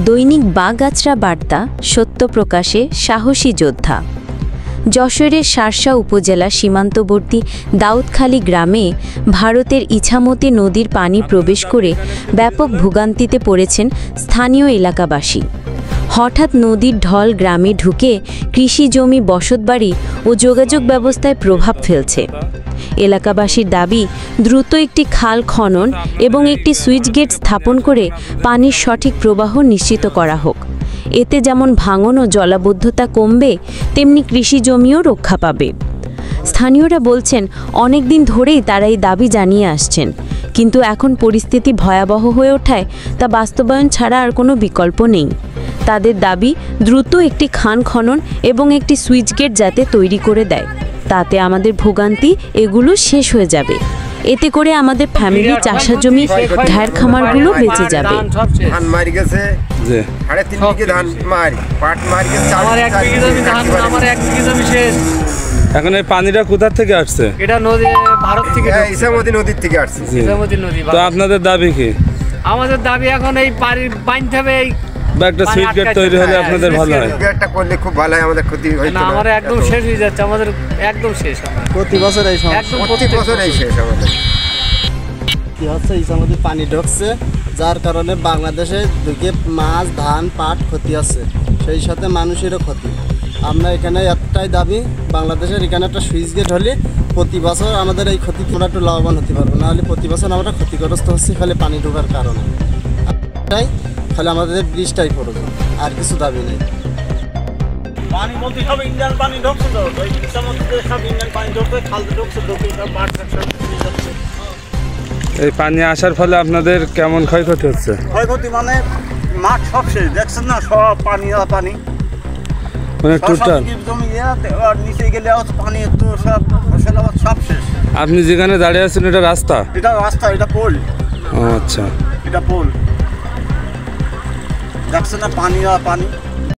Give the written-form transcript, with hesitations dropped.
দৈনিক বাগাছড়া বার্তা সত্য প্রকাশে সাহসী যোদ্ধা। যশোরের শার্শা উপজেলা সীমান্তবর্তী দাউদখালী গ্রামে ভারতের ইছামতি নদীর পানি প্রবেশ করে ব্যাপক ভোগান্তিতে পড়েছেন স্থানীয় এলাকাবাসী। হঠাৎ নদীর ঢল গ্রামে ঢুকে কৃষি জমি, বসতবাড়ি ও যোগাযোগ ব্যবস্থায় প্রভাব ফেলছে। এলাকাবাসীর দাবি, দ্রুত একটি খাল খনন এবং একটি সুইচ গেট স্থাপন করে পানির সঠিক প্রবাহ নিশ্চিত করা হোক। এতে যেমন ভাঙন ও জলাবদ্ধতা কমবে, তেমনি কৃষি জমিও রক্ষা পাবে। স্থানীয়রা বলছেন, অনেক দিন ধরেই তারা এই দাবি জানিয়ে আসছেন, কিন্তু এখন পরিস্থিতি ভয়াবহ হয়ে ওঠায় তা বাস্তবায়ন ছাড়া আর কোনো বিকল্প নেই। তাদের দাবি, দ্রুত একটি খাল খনন এবং একটি সুইচ গেট যাতে তৈরি করে দেয়, তাতে আমাদের ভোগান্তি এগুলো শেষ হয়ে যাবে। এতে করে আমাদের ফ্যামিলি, চাষা জমি, ঢায়ের খামারগুলো বেঁচে যাবে। এখন এই পানিটা কোথা থেকে আসছে? এটা নদী, ভারত থেকে, ইছামতি নদীর থেকে আসছে। ইছামতি নদী। তো আপনাদের দাবি কি? আমাদের দাবি এখন এই পানি বাইনতে হবে, এই বা একটা সুইচ গেট তৈরি হলে আপনাদের ভালো হয়। গেটটা করলে খুব ভালো হয়, আমাদের ক্ষতি হয় না। আমাদের একদম শেষ হয়ে যাচ্ছে, আমাদের একদম শেষ। প্রতি বছর এই সমস্যা, প্রতি বছর এই শেষ আমাদের। কি হচ্ছে, ইছামতি পানি ঢুকছে, যার কারণে বাংলাদেশে ঢুকে মাছ, ধান, পাট ক্ষতি আছে, সেই সাথে মানুষেরও ক্ষতি। আমরা এখানে একটাই দাবি, বাংলাদেশের এখানে একটা সুইচ গেট হলে প্রতি বছর আমাদের এই ক্ষতি আমরা একটু লাভবান হতে পারবো, নাহলে প্রতি বছর আমরা ক্ষতিগ্রস্ত হচ্ছি খালি পানি ঢোকার কারণে। খালি আমাদের ব্রিজটাই প্রয়োজন, আর কিছু দাবি নেই। পানি বলতে সব ইন্ডিয়ান পানি ঢুকছে, তো সব ইন্ডিয়ান পানি ঢুকছে, খালতে ঢুকছে, এই পানি আসার ফলে আপনাদের কেমন ক্ষয়ক্ষতি হচ্ছে? ক্ষয়ক্ষতি মানে মাঠ সব শেষ, দেখছেন না, সব পানি আর পানি, মানে টোটাল জমি নিচে গেলে পানি, তো সব ফসল সব শেষ। আপনি যেখানে দাঁড়িয়ে আছেন এটা রাস্তা? এটা রাস্তা, এটা পোল। ও আচ্ছা, এটা পোল, দেখছেন না, পানি আর পানি।